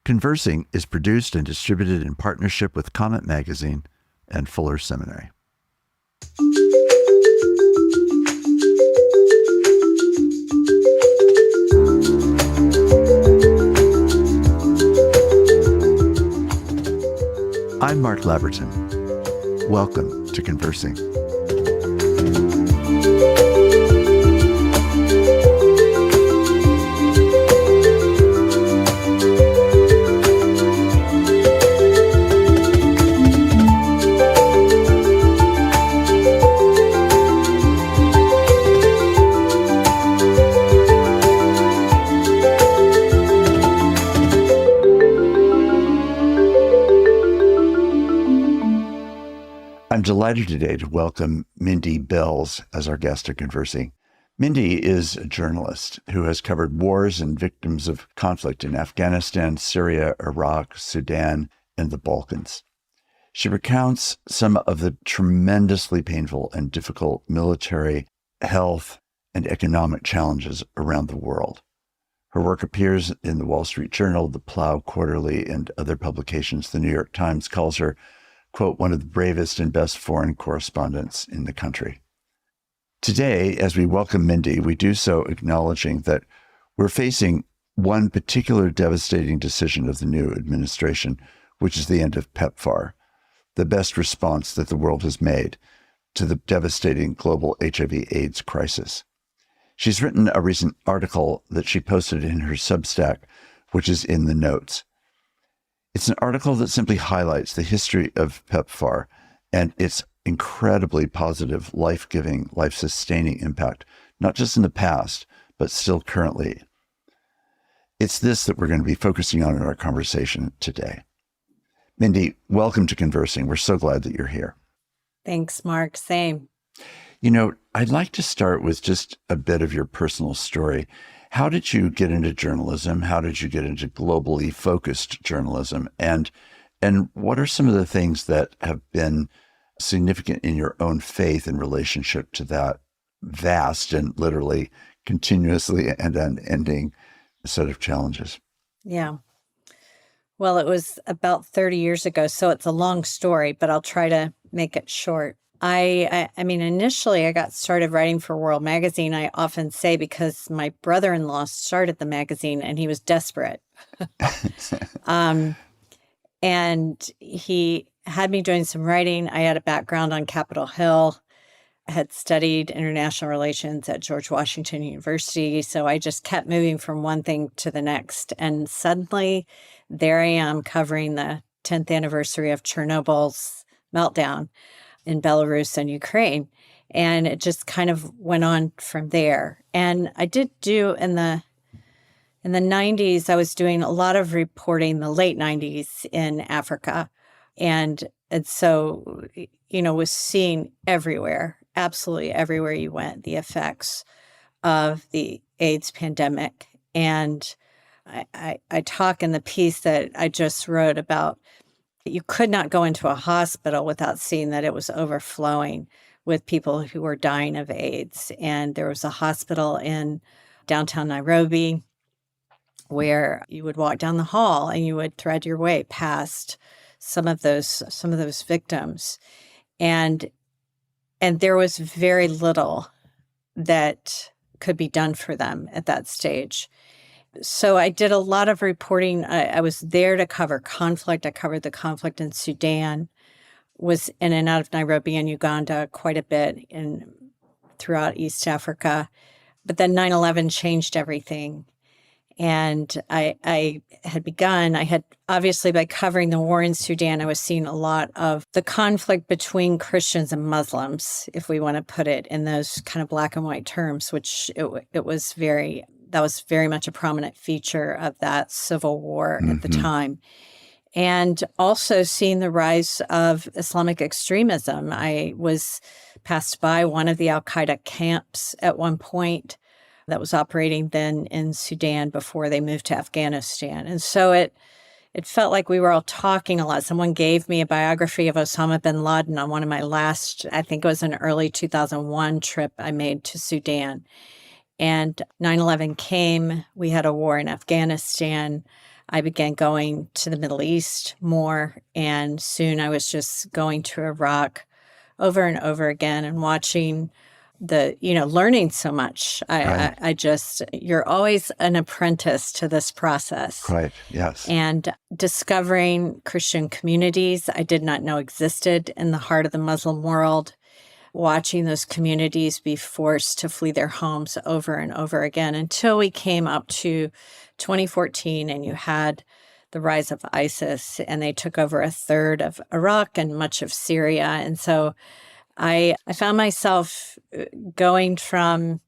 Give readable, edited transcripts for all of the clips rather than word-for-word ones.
Conversing is produced and distributed in partnership with Comet Magazine and Fuller Seminary. I'm Mark Labberton. Welcome to Conversing. I'm delighted today to welcome Mindy Belz as our guest at Conversing. Mindy is a journalist who has covered wars and victims of conflict in Afghanistan, Syria, Iraq, Sudan, and the Balkans. She recounts some of the tremendously painful and difficult military, health, and economic challenges around the world. Her work appears in the Wall Street Journal, the Plough Quarterly, and other publications. The New York Times calls her, quote, one of the bravest and best foreign correspondents in the country. Today, as we welcome Mindy, we do so acknowledging that we're facing one particular devastating decision of the new administration, which is the end of PEPFAR, the best response that the world has made to the devastating global HIV/AIDS crisis. She's written a recent article that she posted in her Substack, which is in the notes. It's an article that simply highlights the history of PEPFAR and its incredibly positive, life-giving, life-sustaining impact, not just in the past, but still currently. It's this that we're going to be focusing on in our conversation today. Mindy, welcome to Conversing. We're so glad that you're here. Thanks, Mark. Same. You know, I'd like to start with just a bit of your personal story. How did you get into journalism? How did you get into globally focused journalism? And what are some of the things that have been significant in your own faith in relationship to that vast and literally continuously and unending set of challenges? Yeah. Well, it was about 30 years ago, so it's a long story, but I'll try to make it short. I mean, initially I got started writing for World Magazine, I often say, because my brother-in-law started the magazine and he was desperate. And he had me doing some writing. I had a background on Capitol Hill. I had studied international relations at George Washington University. So I just kept moving from one thing to the next. And suddenly there I am covering the 10th anniversary of Chernobyl's meltdown in Belarus and Ukraine. And it just kind of went on from there. And I did do in the 90s, I was doing a lot of reporting, the late 90s in Africa. And so, you know, was seeing everywhere, absolutely everywhere you went, the effects of the AIDS pandemic. And I talk in the piece that I just wrote about you could not go into a hospital without seeing that it was overflowing with people who were dying of AIDS. And there was a hospital in downtown Nairobi where you would walk down the hall and you would thread your way past some of those victims. And there was very little that could be done for them at that stage. So I did a lot of reporting. I was there to cover conflict. I covered the conflict in Sudan, was in and out of Nairobi and Uganda quite a bit throughout East Africa. But then 9/11 changed everything. And I had obviously by covering the war in Sudan, I was seeing a lot of the conflict between Christians and Muslims, if we want to put it in those kind of black and white terms, which that was very much a prominent feature of that civil war at the time. And also seeing the rise of Islamic extremism. I passed by one of the al-Qaeda camps at one point that was operating then in Sudan before they moved to Afghanistan. And so it felt like we were all talking a lot. Someone gave me a biography of Osama bin Laden on one of my last, I think it was an early 2001 trip I made to Sudan. And 9/11 came, we had a war in Afghanistan. I began going to the Middle East more, and soon I was just going to Iraq over and over again and watching learning so much. Right. I just, you're always an apprentice to this process. Right. Yes. And discovering Christian communities I did not know existed in the heart of the Muslim world, watching those communities be forced to flee their homes over and over again until we came up to 2014 and you had the rise of ISIS, and they took over a third of Iraq and much of Syria. And so I found myself going from,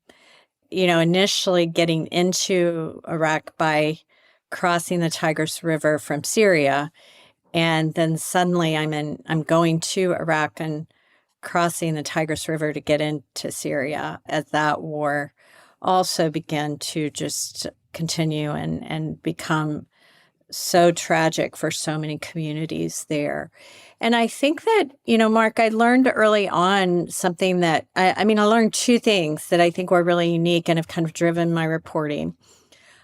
initially getting into Iraq by crossing the Tigris River from Syria. And then suddenly I'm going to Iraq and crossing the Tigris River to get into Syria as that war also began to just continue and become so tragic for so many communities there. And I think that, Mark, I learned early on something that, I learned two things that I think were really unique and have kind of driven my reporting.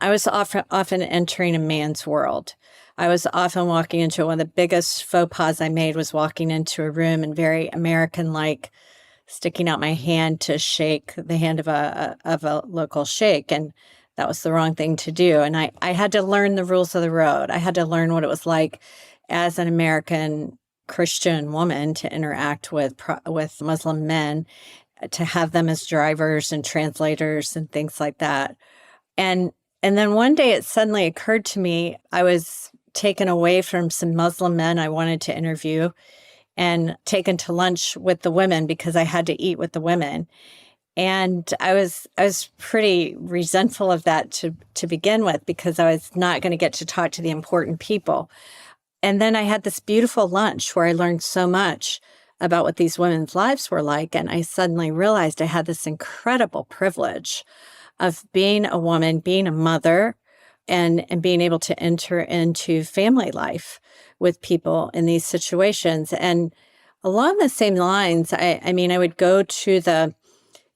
I was often entering a man's world. I was often walking into one of the biggest faux pas I made was walking into a room and very American-like sticking out my hand to shake the hand of a local sheikh. And that was the wrong thing to do. And I had to learn the rules of the road. I had to learn what it was like as an American Christian woman to interact with Muslim men, to have them as drivers and translators and things like that. And then one day it suddenly occurred to me, I was taken away from some Muslim men I wanted to interview and taken to lunch with the women because I had to eat with the women. And I was pretty resentful of that to begin with, because I was not going to get to talk to the important people. And then I had this beautiful lunch where I learned so much about what these women's lives were like. And I suddenly realized I had this incredible privilege of being a woman, being a mother, and being able to enter into family life with people in these situations. And along the same lines, I would go to the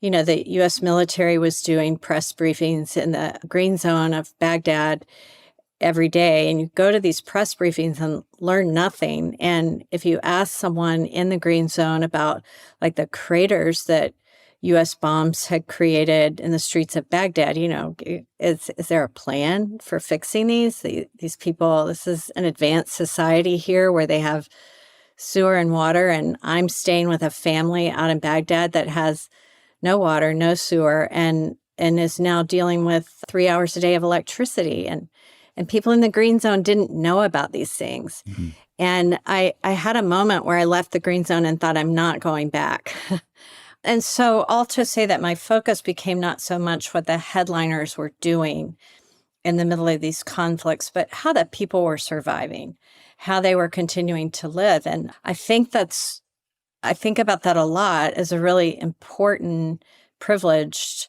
U.S. military was doing press briefings in the green zone of Baghdad every day. And you go to these press briefings and learn nothing. And if you ask someone in the green zone about like the craters that U.S. bombs had created in the streets of Baghdad, is there a plan for fixing these people? This is an advanced society here where they have sewer and water. And I'm staying with a family out in Baghdad that has no water, no sewer, and is now dealing with 3 hours a day of electricity. And people in the green zone didn't know about these things. Mm-hmm. And I had a moment where I left the green zone and thought, I'm not going back. And so all to say that my focus became not so much what the headliners were doing in the middle of these conflicts, but how the people were surviving, how they were continuing to live. And I think about that a lot as a really important, privileged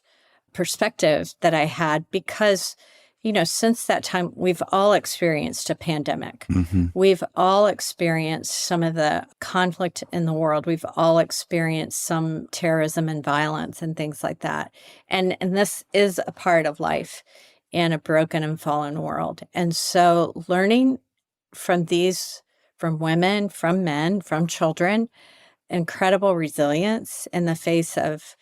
perspective that I had because, since that time, we've all experienced a pandemic. Mm-hmm. We've all experienced some of the conflict in the world. We've all experienced some terrorism and violence and things like that. And this is a part of life in a broken and fallen world. And so learning from women, from men, from children, incredible resilience in the face of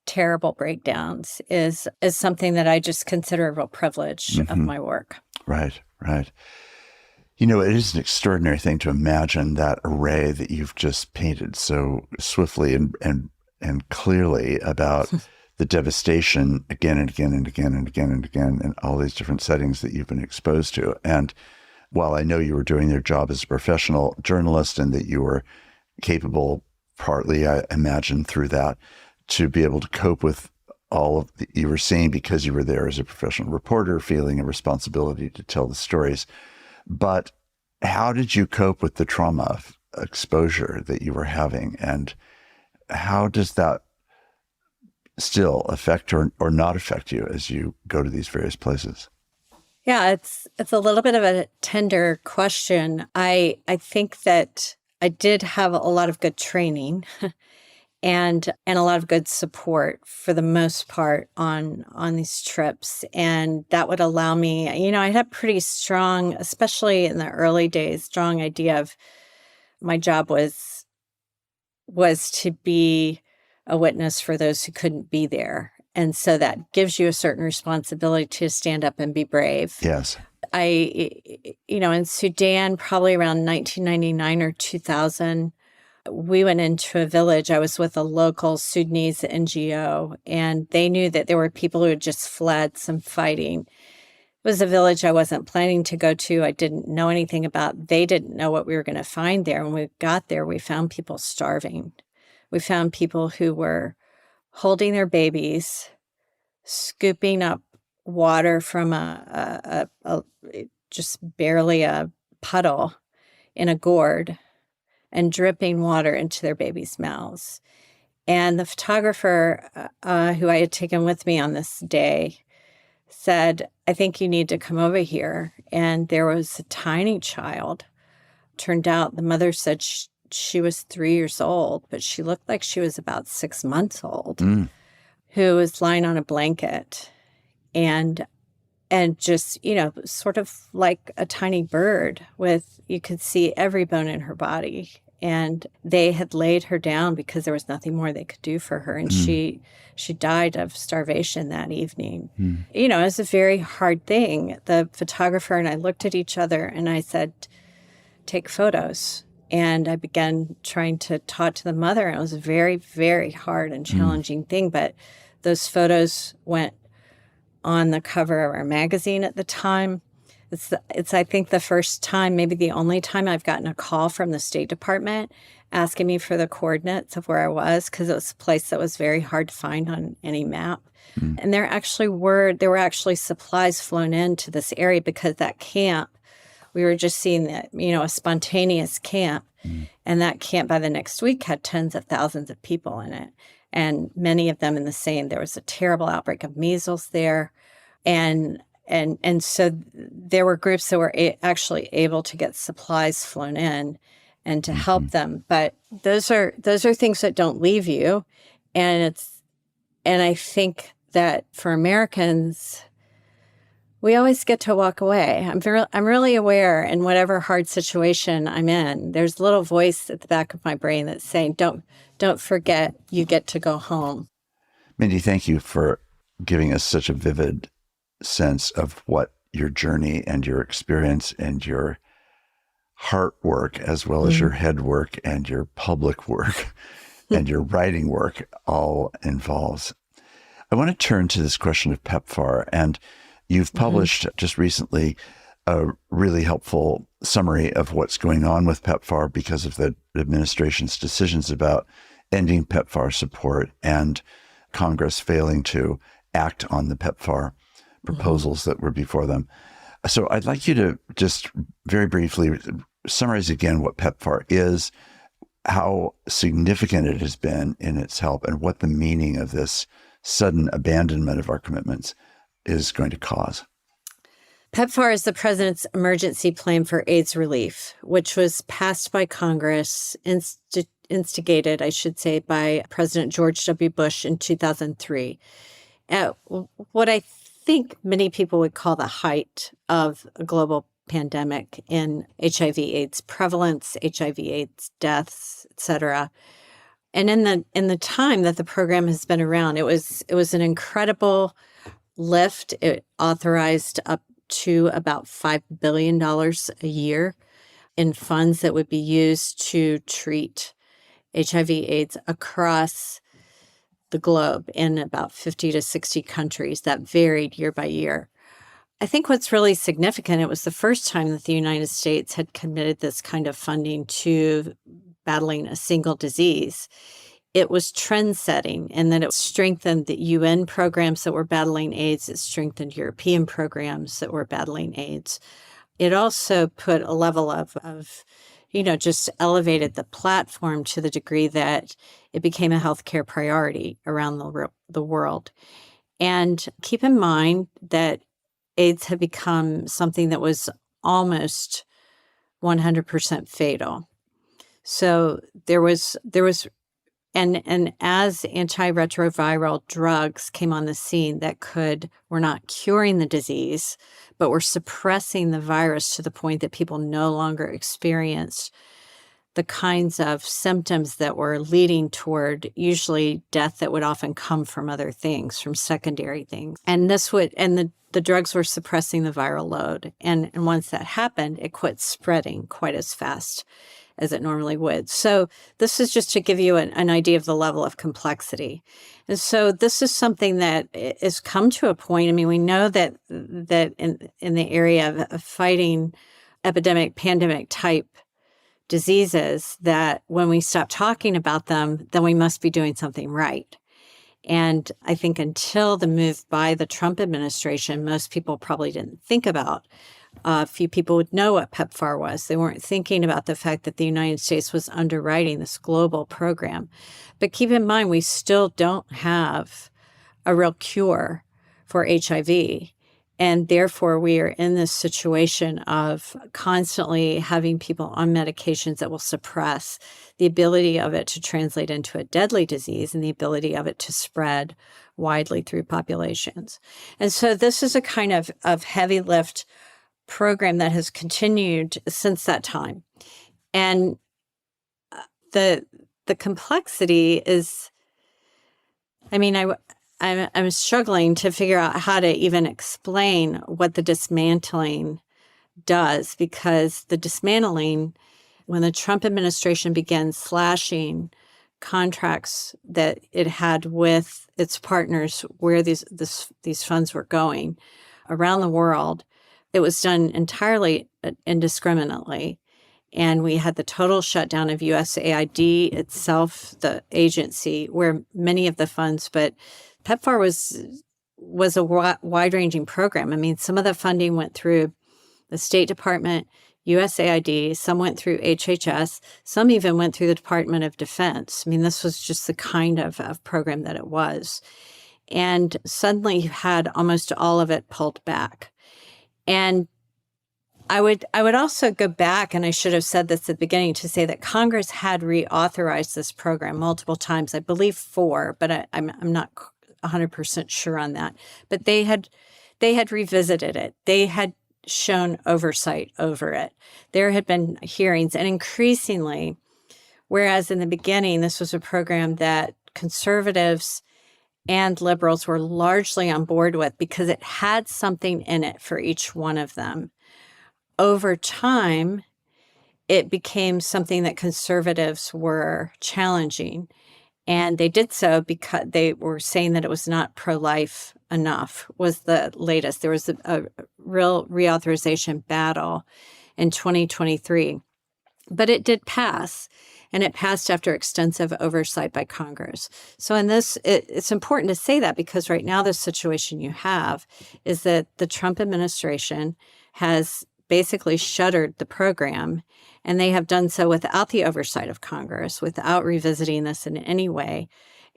terrible breakdowns is something that I just consider a real privilege of my work. Right. It is an extraordinary thing to imagine that array that you've just painted so swiftly and clearly about the devastation again and again and again and again and again in all these different settings that you've been exposed to. And while I know you were doing your job as a professional journalist and that you were capable, partly, I imagine, through that, to be able to cope with all of that you were seeing because you were there as a professional reporter, feeling a responsibility to tell the stories. But how did you cope with the trauma of exposure that you were having? And how does that still affect or not affect you as you go to these various places? Yeah, it's a little bit of a tender question. I think that I did have a lot of good training. and a lot of good support for the most part on these trips. And that would allow me, I had a pretty strong, especially in the early days, strong idea of my job was to be a witness for those who couldn't be there. And so that gives you a certain responsibility to stand up and be brave. Yes. In Sudan, probably around 1999 or 2000, we went into a village. I was with a local Sudanese NGO, and they knew that there were people who had just fled some fighting. It was a village I wasn't planning to go to. I didn't know anything about. They didn't know what we were going to find there. When we got there, we found people starving. We found people who were holding their babies, scooping up water from a just barely a puddle in a gourd and dripping water into their babies' mouths. And the photographer who I had taken with me on this day said, I think you need to come over here. And there was a tiny child. Turned out the mother said she was 3 years old, but she looked like she was about 6 months old, who was lying on a blanket and just, sort of like a tiny bird you could see every bone in her body. And they had laid her down because there was nothing more they could do for her. And she died of starvation that evening. It was a very hard thing. The photographer and I looked at each other and I said, take photos. And I began trying to talk to the mother. And it was a very, very hard and challenging thing. But those photos went on the cover of our magazine at the time. It's I think the first time, maybe the only time I've gotten a call from the State Department asking me for the coordinates of where I was, because it was a place that was very hard to find on any map. And there were actually supplies flown into this area because that camp, we were just seeing that, a spontaneous camp. And that camp by the next week had tens of thousands of people in it. And many of them there was a terrible outbreak of measles there. And so there were groups that were actually able to get supplies flown in and to help them. But those are things that don't leave you. And I think that for Americans, we always get to walk away. I'm really aware in whatever hard situation I'm in, there's a little voice at the back of my brain that's saying, don't forget, you get to go home. Mindy, thank you for giving us such a vivid sense of what your journey and your experience and your heart work, as well as your head work and your public work and your writing work all involves. I want to turn to this question of PEPFAR, and you've published just recently a really helpful summary of what's going on with PEPFAR because of the administration's decisions about ending PEPFAR support and Congress failing to act on the PEPFAR proposals that were before them. So I'd like you to just very briefly summarize again what PEPFAR is, how significant it has been in its help, and what the meaning of this sudden abandonment of our commitments is going to cause. PEPFAR is the President's Emergency Plan for AIDS Relief, which was passed by Congress, instigated, I should say, by President George W. Bush in 2003. What I think many people would call the height of a global pandemic in HIV/AIDS prevalence, HIV/AIDS deaths, et cetera. And in the time that the program has been around, it was an incredible lift. It authorized up to about $5 billion a year in funds that would be used to treat HIV/AIDS across the globe in about 50 to 60 countries. That varied year by year. I think what's really significant, it was the first time that the United States had committed this kind of funding to battling a single disease. It was trend-setting in that it strengthened the UN programs that were battling AIDS. It strengthened European programs that were battling AIDS. It also put a level of just elevated the platform to the degree that it became a healthcare priority around the world. And keep in mind that AIDS had become something that was almost 100% fatal. So there was And as antiretroviral drugs came on the scene that were not curing the disease, but were suppressing the virus to the point that people no longer experienced the kinds of symptoms that were leading toward usually death that would often come from other things, from secondary things. And the drugs were suppressing the viral load. And once that happened, it quit spreading quite as fast as it normally would. So this is just to give you an idea of the level of complexity. And so this is something that has come to a point. I mean, we know that in the area of fighting epidemic, pandemic type diseases, that when we stop talking about them, then we must be doing something right. And I think until the move by the Trump administration, most people probably didn't think about. Few people would know what PEPFAR was. They weren't thinking about the fact that the United States was underwriting this global program. But keep in mind, we still don't have a real cure for HIV. And therefore, we are in this situation of constantly having people on medications that will suppress the ability of it to translate into a deadly disease and the ability of it to spread widely through populations. And so this is a kind of heavy lift program that has continued since that time. And the complexity is, I mean, I'm struggling to figure out how to even explain what the dismantling does, because the dismantling, when the Trump administration began slashing contracts that it had with its partners where these funds were going around the world, it was done entirely indiscriminately. And we had the total shutdown of USAID itself, the agency where many of the funds, but PEPFAR was a wide-ranging program. I mean, some of the funding went through the State Department, USAID, some went through HHS, some even went through the Department of Defense. I mean, this was just the kind of program that it was. And suddenly you had almost all of it pulled back. And I would also go back, and I should have said this at the beginning, to say that Congress had reauthorized this program multiple times, I believe 4, but I'm not 100% sure on that. But they had revisited it. They had shown oversight over it. There had been hearings, and increasingly, whereas in the beginning this was a program that conservatives and liberals were largely on board with because it had something in it for each one of them, over time, it became something that conservatives were challenging. And they did so because they were saying that it was not pro-life enough, was the latest. There was a real reauthorization battle in 2023. But it did pass, and it passed after extensive oversight by Congress. So in this, it's important to say that, because right now the situation you have is that the Trump administration has basically shuttered the program, and they have done so without the oversight of Congress, without revisiting this in any way.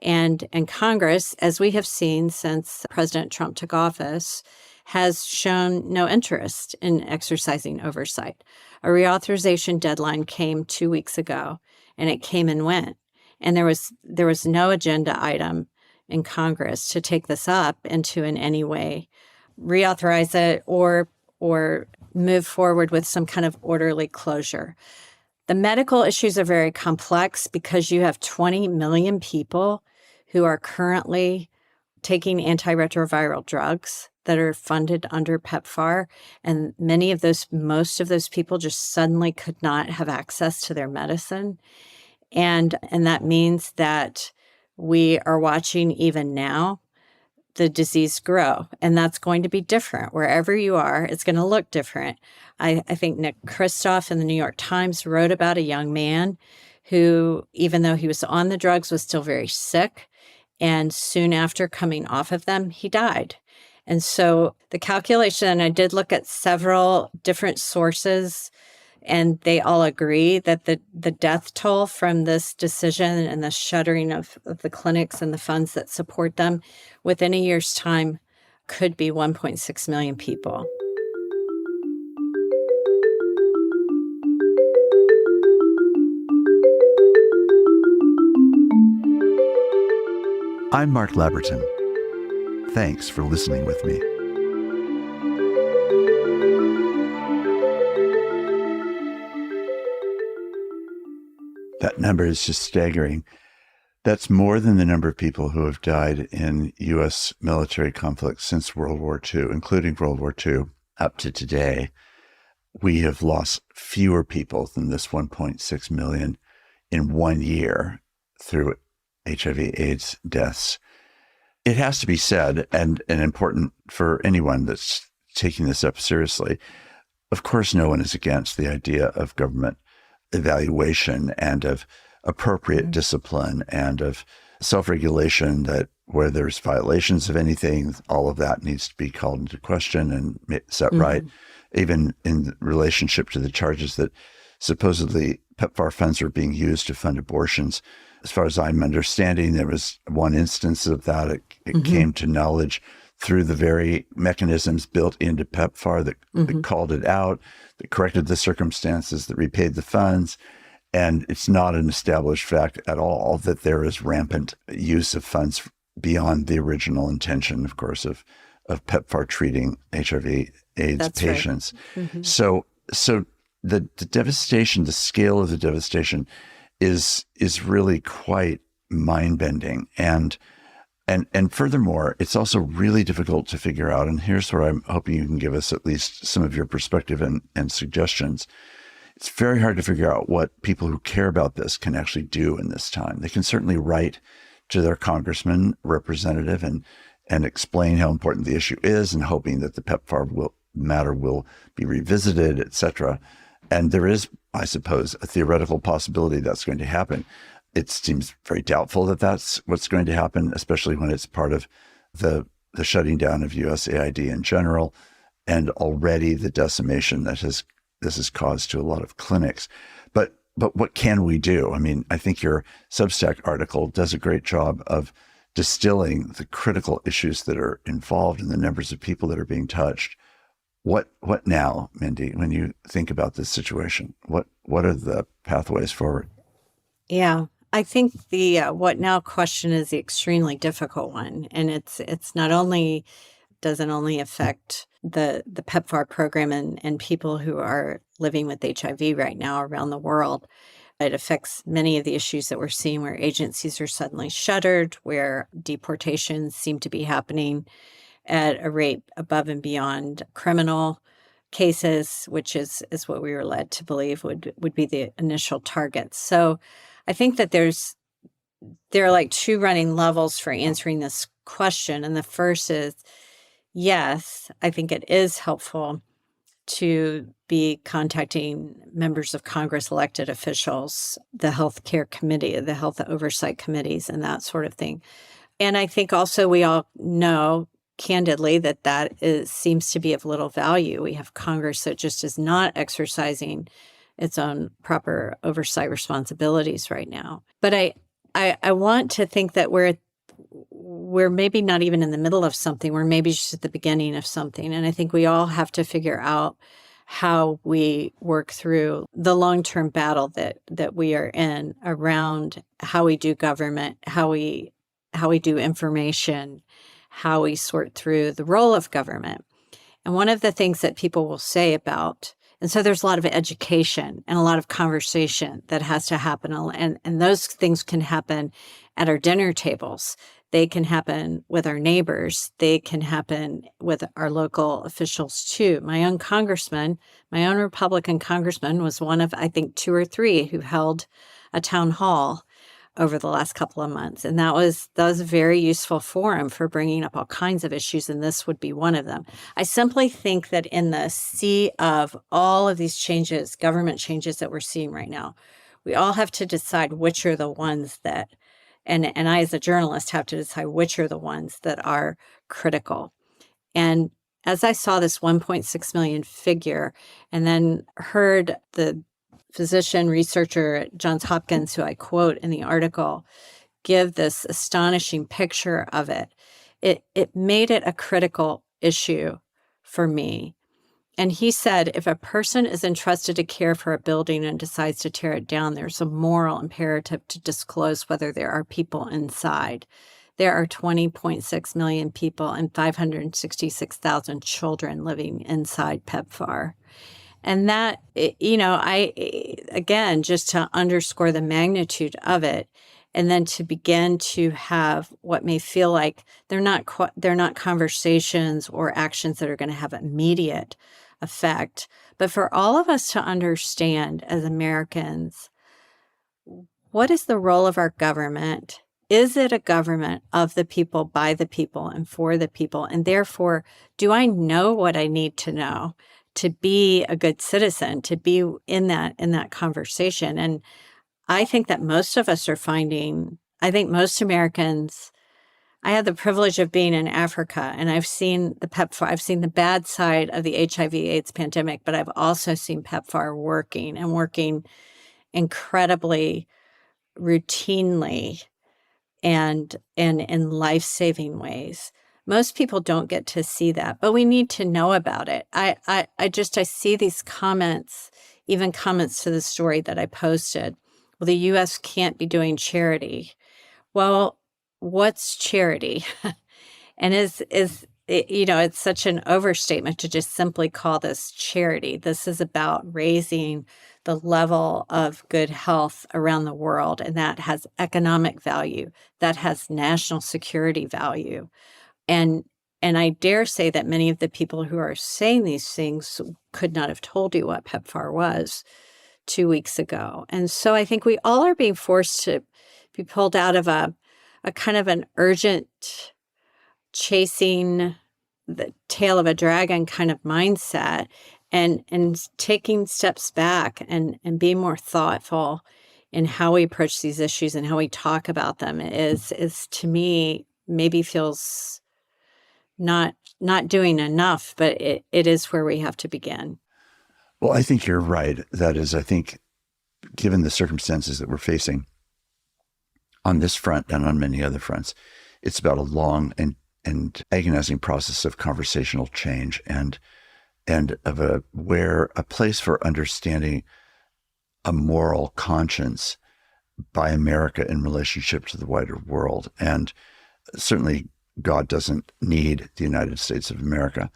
And Congress, as we have seen since President Trump took office, has shown no interest in exercising oversight. A reauthorization deadline came 2 weeks ago, and it came and went. And there was no agenda item in Congress to take this up and to in any way reauthorize it or move forward with some kind of orderly closure. The medical issues are very complex because you have 20 million people who are currently taking antiretroviral drugs that are funded under PEPFAR. And most of those people just suddenly could not have access to their medicine. And that means that we are watching even now the disease grow. And that's going to be different. Wherever you are, it's going to look different. I think Nick Kristof in the New York Times wrote about a young man who, even though he was on the drugs, was still very sick. And soon after coming off of them, he died. And so the calculation, I did look at several different sources, and they all agree that the death toll from this decision and the shuttering of the clinics and the funds that support them within a year's time could be 1.6 million people. I'm Mark Labberton. Thanks for listening with me. That number is just staggering. That's more than the number of people who have died in U.S. military conflicts since World War II, including World War II, up to today. We have lost fewer people than this 1.6 million in 1 year through HIV/AIDS deaths. It has to be said, and important for anyone that's taking this up seriously, of course, no one is against the idea of government evaluation and of appropriate discipline and of self-regulation, that where there's violations of anything, all of that needs to be called into question and set right, even in relationship to the charges that supposedly PEPFAR funds are being used to fund abortions. As far as I'm understanding, there was one instance of that. It came to knowledge through the very mechanisms built into PEPFAR that called it out, that corrected the circumstances, that repaid the funds. And it's not an established fact at all that there is rampant use of funds beyond the original intention, of course, of PEPFAR treating HIV/AIDS patients. Right. So the devastation, the scale of the devastation is really quite mind-bending. And furthermore, it's also really difficult to figure out, and here's where I'm hoping you can give us at least some of your perspective and suggestions. It's very hard to figure out what people who care about this can actually do in this time. They can certainly write to their congressman, representative, and explain how important the issue is, and hoping that the PEPFAR matter will be revisited, et cetera. And there is, I suppose, a theoretical possibility that's going to happen. It seems very doubtful that that's what's going to happen, especially when it's part of the shutting down of USAID in general, and already the decimation that this has caused to a lot of clinics. But what can we do? I mean, I think your Substack article does a great job of distilling the critical issues that are involved in the numbers of people that are being touched. What now, Mindy, when you think about this situation? What are the pathways forward? Yeah, I think the what now question is the extremely difficult one. And it's not only, doesn't only affect the PEPFAR program and people who are living with HIV right now around the world. It affects many of the issues that we're seeing where agencies are suddenly shuttered, where deportations seem to be happening at a rate above and beyond criminal cases, which is what we were led to believe would be the initial targets. So I think that there are like two running levels for answering this question. And the first is, yes, I think it is helpful to be contacting members of Congress, elected officials, the healthcare committee, the health oversight committees, and that sort of thing. And I think also we all know candidly that seems to be of little value. We have Congress that just is not exercising its own proper oversight responsibilities right now. But I want to think that we're maybe not even in the middle of something. We're maybe just at the beginning of something. And I think we all have to figure out how we work through the long-term battle that we are in around how we do government, how we do information, how we sort through the role of government. And one of the things that people will say about, and so there's a lot of education and a lot of conversation that has to happen. And those things can happen at our dinner tables. They can happen with our neighbors. They can happen with our local officials too. My own congressman, my own Republican congressman was one of, I think, 2 or 3 who held a town hall over the last couple of months. And that was a very useful forum for bringing up all kinds of issues, and this would be one of them. I simply think that in the sea of all of these changes, government changes that we're seeing right now, we all have to decide which are the ones that, and I as a journalist have to decide which are the ones that are critical. And as I saw this 1.6 million figure and then heard the physician researcher at Johns Hopkins, who I quote in the article, give this astonishing picture of it, it made it a critical issue for me. And he said, if a person is entrusted to care for a building and decides to tear it down, there's a moral imperative to disclose whether there are people inside. there are 20.6 million people and 566,000 children living inside PEPFAR. And that, again, just to underscore the magnitude of it, and then to begin to have what may feel like they're not conversations or actions that are going to have immediate effect, but for all of us to understand as Americans, what is the role of our government? Is it a government of the people, by the people, and for the people? And therefore, do I know what I need to know to be a good citizen, to be in that conversation? And I think that most of us are finding, I think most Americans, I had the privilege of being in Africa, and I've seen the PEPFAR, I've seen the bad side of the HIV/AIDS pandemic, but I've also seen PEPFAR working and working incredibly routinely and in life-saving ways. Most people don't get to see that, but we need to know about it. I see these comments, even comments to the story that I posted. Well, the U.S. can't be doing charity. Well, what's charity? And it's such an overstatement to just simply call this charity. This is about raising the level of good health around the world, and that has economic value, that has national security value. And I dare say that many of the people who are saying these things could not have told you what PEPFAR was 2 weeks ago. And so I think we all are being forced to be pulled out of a kind of an urgent chasing the tail of a dragon kind of mindset, and taking steps back and being more thoughtful in how we approach these issues and how we talk about them is to me maybe feels not doing enough, but it is where we have to begin. Well, I think you're right. That is, I think, given the circumstances that we're facing on this front and on many other fronts, it's about a long and agonizing process of conversational change and of a place for understanding a moral conscience by America in relationship to the wider world. And certainly God doesn't need the United States of America,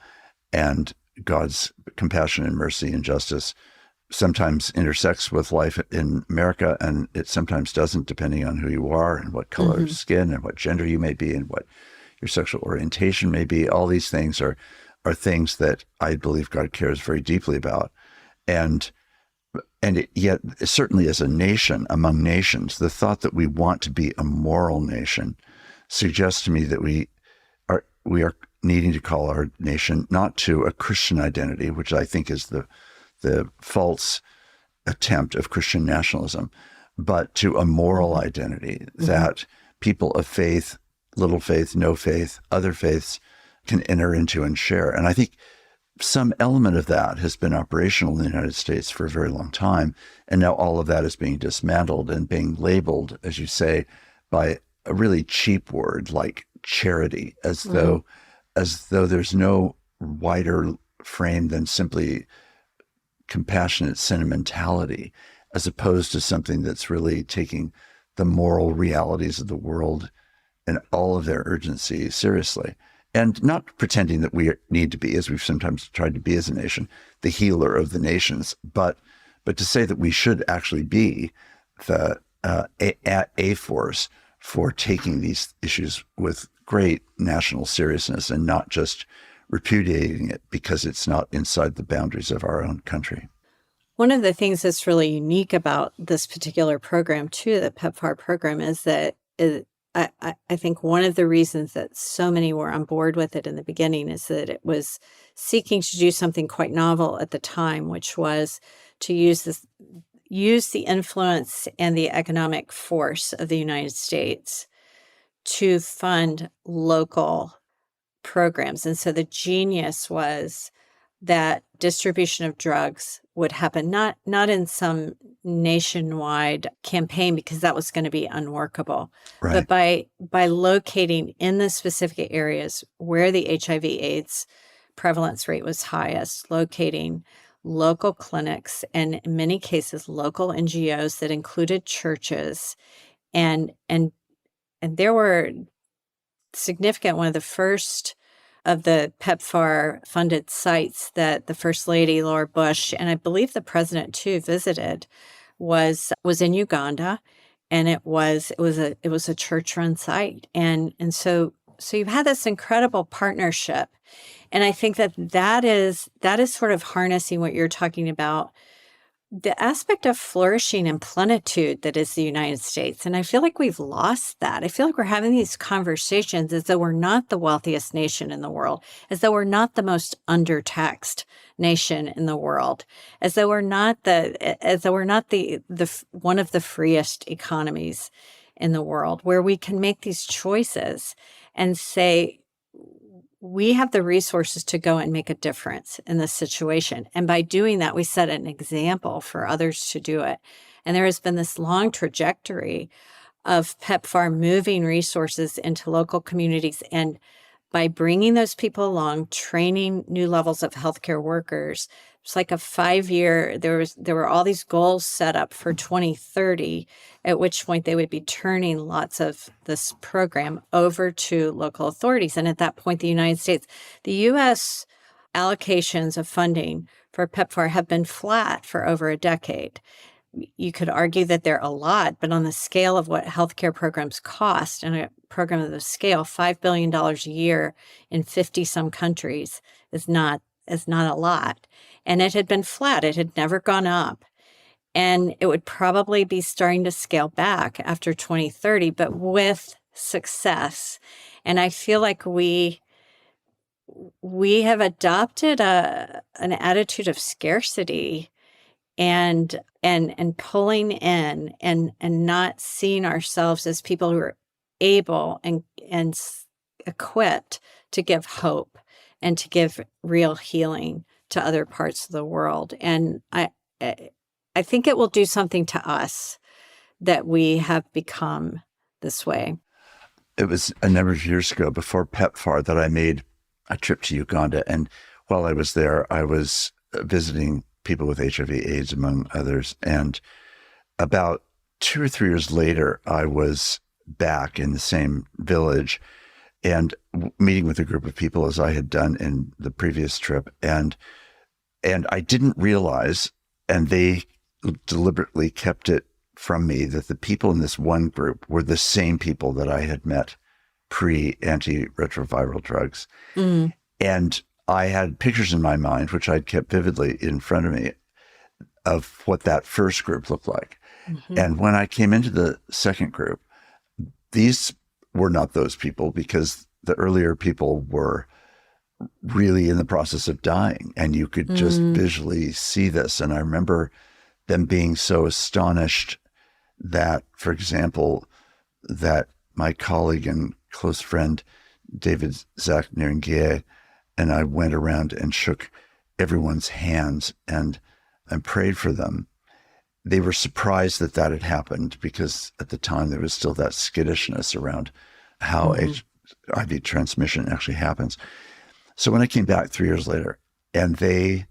and God's compassion and mercy and justice sometimes intersects with life in America, and it sometimes doesn't, depending on who you are and what color of skin and what gender you may be and what your sexual orientation may be. All these things are things that I believe God cares very deeply about. And yet, certainly as a nation, among nations, the thought that we want to be a moral nation suggests to me that we are needing to call our nation not to a Christian identity, which I think is the false attempt of Christian nationalism, but to a moral identity that people of faith, little faith, no faith, other faiths can enter into and share. And I think some element of that has been operational in the United States for a very long time. And now all of that is being dismantled and being labeled, as you say, by a really cheap word like charity, as though there's no wider frame than simply compassionate sentimentality, as opposed to something that's really taking the moral realities of the world and all of their urgency seriously. And not pretending that we need to be, as we've sometimes tried to be as a nation, the healer of the nations, but to say that we should actually be the a force for taking these issues with great national seriousness and not just repudiating it because it's not inside the boundaries of our own country. One of the things that's really unique about this particular program, too, the PEPFAR program, is that I think one of the reasons that so many were on board with it in the beginning is that it was seeking to do something quite novel at the time, which was to use the influence and the economic force of the United States to fund local programs. And so the genius was that distribution of drugs would happen not in some nationwide campaign, because that was going to be unworkable, Right. but by locating in the specific areas where the HIV/AIDS prevalence rate was highest, locating local clinics and in many cases local NGOs that included churches, and there were significant, one of the first of the PEPFAR funded sites that the First Lady, Laura Bush, and I believe the president too visited was in Uganda. And it was a church-run site. And so you've had this incredible partnership. And I think that is sort of harnessing what you're talking about, the aspect of flourishing and plenitude that is the United States. And I feel like we've lost that. I feel like we're having these conversations as though we're not the wealthiest nation in the world, as though we're not the most undertaxed nation in the world, as though we're not the one of the freest economies in the world, where we can make these choices and say, we have the resources to go and make a difference in this situation. And by doing that, we set an example for others to do it. And there has been this long trajectory of PEPFAR moving resources into local communities. And by bringing those people along, training new levels of healthcare workers, it's like a 5-year, there were all these goals set up for 2030, at which point they would be turning lots of this program over to local authorities. And at that point, the U.S. allocations of funding for PEPFAR have been flat for over a decade. You could argue that they're a lot, but on the scale of what healthcare programs cost, and a program of this scale, $5 billion a year in 50-some countries is not a lot. And it had been flat. It had never gone up. And it would probably be starting to scale back after 2030, but with success. And I feel like we have adopted an attitude of scarcity and pulling in and not seeing ourselves as people who are able and equipped to give hope and to give real healing to other parts of the world. And I think it will do something to us that we have become this way. It was a number of years ago, before PEPFAR, that I made a trip to Uganda. And while I was there, I was visiting people with HIV/AIDS, among others. And about 2 or 3 years later, I was back in the same village and meeting with a group of people as I had done in the previous trip. And I didn't realize, and they deliberately kept it from me, that the people in this one group were the same people that I had met pre-antiretroviral drugs. Mm. And I had pictures in my mind, which I'd kept vividly in front of me, of what that first group looked like. Mm-hmm. And when I came into the second group, these were not those people, because the earlier people were really in the process of dying, and you could just visually see this. And I remember them being so astonished that, for example, that my colleague and close friend, David Zach Neringier, and I went around and shook everyone's hands and prayed for them. They were surprised that had happened, because at the time there was still that skittishness around how HIV transmission actually happens. So when I came back 3 years later, and they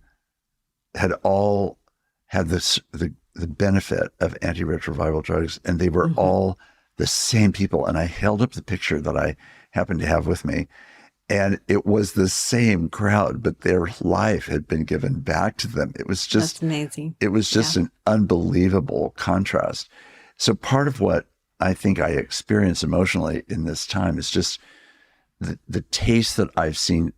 had all had the benefit of antiretroviral drugs, and they were all the same people. And I held up the picture that I happened to have with me, and it was the same crowd, but their life had been given back to them. It was just That's amazing. It was just an unbelievable contrast. So part of what I think I experience emotionally in this time is just the taste that I've seen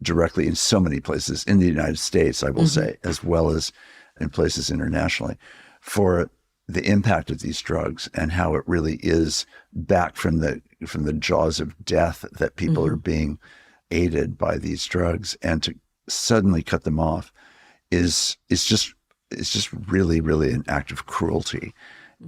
directly in so many places in the United States, I will say, as well as in places internationally, for the impact of these drugs and how it really is back from the jaws of death that people are being aided by these drugs, and to suddenly cut them off is just really, really an act of cruelty.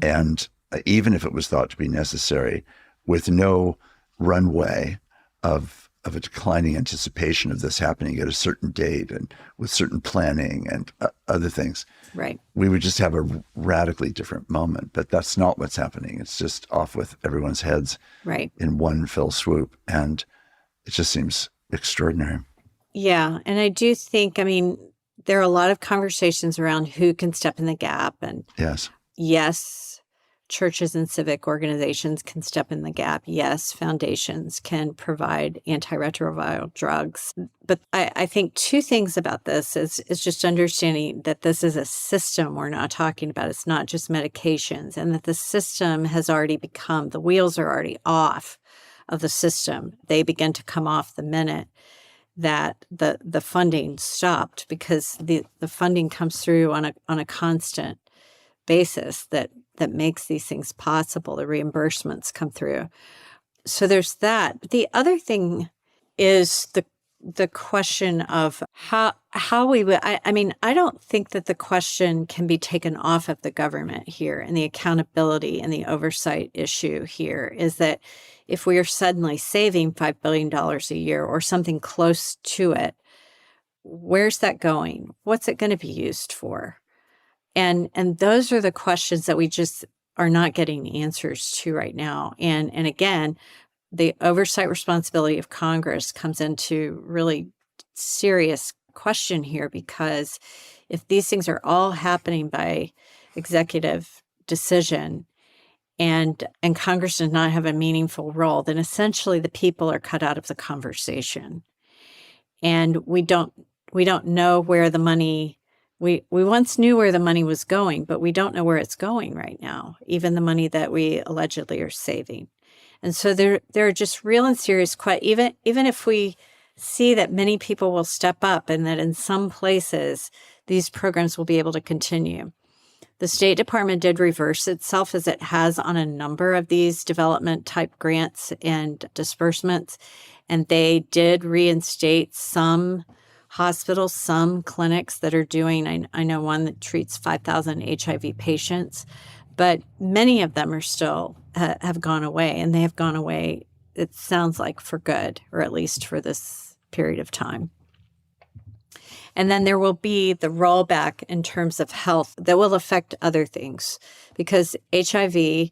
And even if it was thought to be necessary, with no runway of a declining anticipation of this happening at a certain date and with certain planning and other things, right, we would just have a radically different moment. But that's not what's happening. It's just off with everyone's heads in one fell swoop. And it just seems extraordinary. Yeah. And I do think, there are a lot of conversations around who can step in the gap. And yes, churches and civic organizations can step in the gap. Yes, foundations can provide antiretroviral drugs. But I think two things about this is just understanding that this is a system we're not talking about. It's not just medications, and that the system has already become, the wheels are already off of the system. They begin to come off the minute that the funding stopped, because the funding comes through on a constant basis that makes these things possible. The reimbursements come through. So there's that. But the other thing is the question of how we would, I mean, I don't think that the question can be taken off of the government here, and the accountability and the oversight issue here is that if we are suddenly saving $5 billion a year or something close to it, where's that going? What's it going to be used for? And those are the questions that we just are not getting answers to right now. And again, the oversight responsibility of Congress comes into really serious question here, because if these things are all happening by executive decision and Congress does not have a meaningful role, then essentially the people are cut out of the conversation. And we don't know where the money, we once knew where the money was going, but we don't know where it's going right now, even the money that we allegedly are saving. And so there are just real and serious questions, even if we see that many people will step up and that in some places these programs will be able to continue. The State Department did reverse itself, as it has on a number of these development type grants and disbursements, and they did reinstate some hospitals, some clinics that are doing, I know one that treats 5,000 HIV patients, but many of them are still have gone away, and they have gone away, it sounds like, for good, or at least for this period of time. And then there will be the rollback in terms of health that will affect other things, because HIV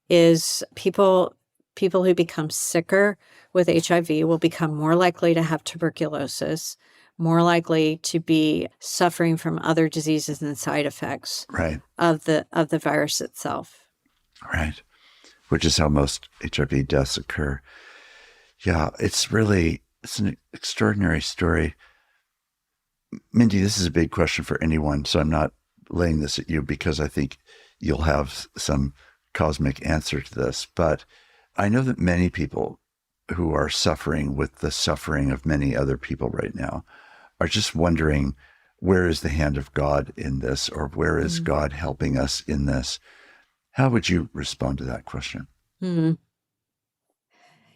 is people who become sicker with HIV will become more likely to have tuberculosis, more likely to be suffering from other diseases and side effects of the virus itself. Right. Which is how most HIV deaths occur. Yeah, it's an extraordinary story. Mindy, this is a big question for anyone, so I'm not laying this at you because I think you'll have some cosmic answer to this. But I know that many people who are suffering with the suffering of many other people right now are just wondering, where is the hand of God in this, or where is God helping us in this? How would you respond to that question?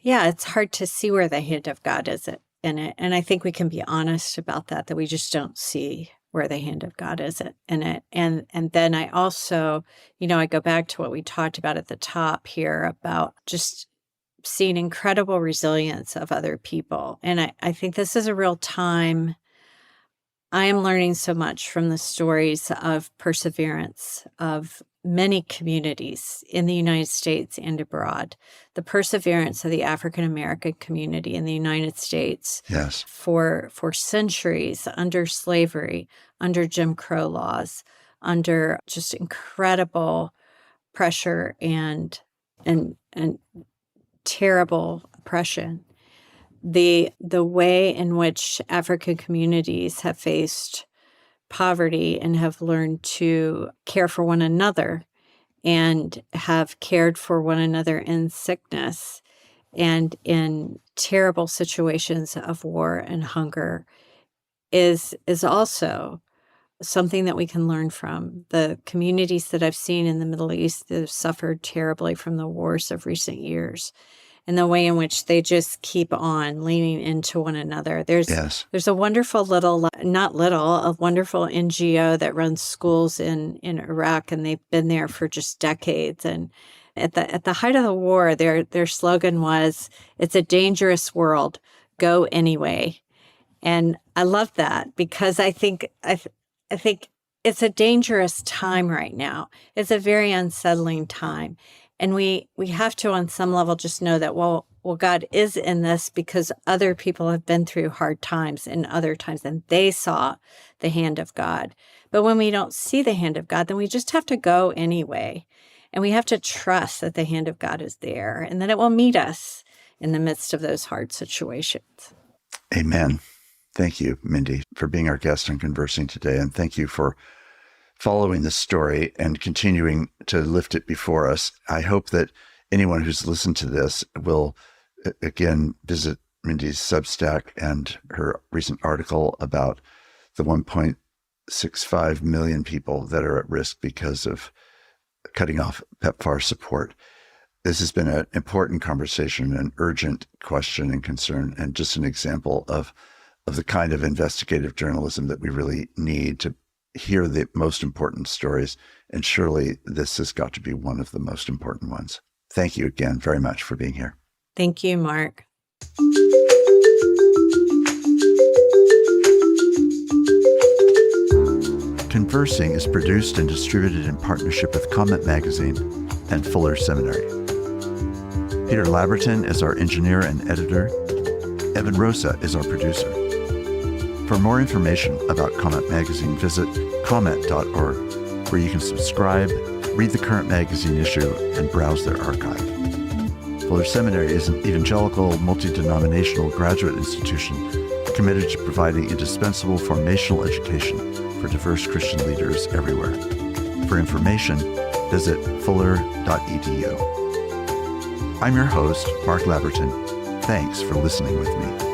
Yeah, it's hard to see where the hand of God is in it. And I think we can be honest about that we just don't see where the hand of God is in it. And then I also, I go back to what we talked about at the top here about just seeing incredible resilience of other people. And I think this is a real time. I am learning so much from the stories of perseverance of many communities in the United States and abroad. The perseverance of the African American community in the United States for centuries under slavery, under Jim Crow laws, under just incredible pressure and terrible oppression. The way in which African communities have faced poverty and have learned to care for one another and have cared for one another in sickness and in terrible situations of war and hunger is also something that we can learn from. The communities that I've seen in the Middle East that have suffered terribly from the wars of recent years, and the way in which they just keep on leaning into one another. There's a wonderful a wonderful NGO that runs schools in Iraq, and they've been there for just decades. And at the height of the war, their slogan was, "It's a dangerous world, go anyway." And I love that, because I think it's a dangerous time right now. It's a very unsettling time. And we have to, on some level, just know that, well, God is in this because other people have been through hard times and other times, and they saw the hand of God. But when we don't see the hand of God, then we just have to go anyway. And we have to trust that the hand of God is there and that it will meet us in the midst of those hard situations. Amen. Thank you, Mindy, for being our guest on Conversing today. And thank you for following this story and continuing to lift it before us. I hope that anyone who's listened to this will, again, visit Mindy's Substack and her recent article about the 1.65 million people that are at risk because of cutting off PEPFAR support. This has been an important conversation, an urgent question and concern, and just an example of the kind of investigative journalism that we really need to hear the most important stories. And surely this has got to be one of the most important ones. Thank you again very much for being here. Thank you, Mark. Conversing is produced and distributed in partnership with Comment Magazine and Fuller Seminary. Peter Labberton is our engineer and editor. Evan Rosa is our producer. For more information about Comment Magazine, visit comment.org, where you can subscribe, read the current magazine issue, and browse their archive. Fuller Seminary is an evangelical, multi-denominational graduate institution committed to providing indispensable formational education for diverse Christian leaders everywhere. For information, visit fuller.edu. I'm your host, Mark Labberton. Thanks for listening with me.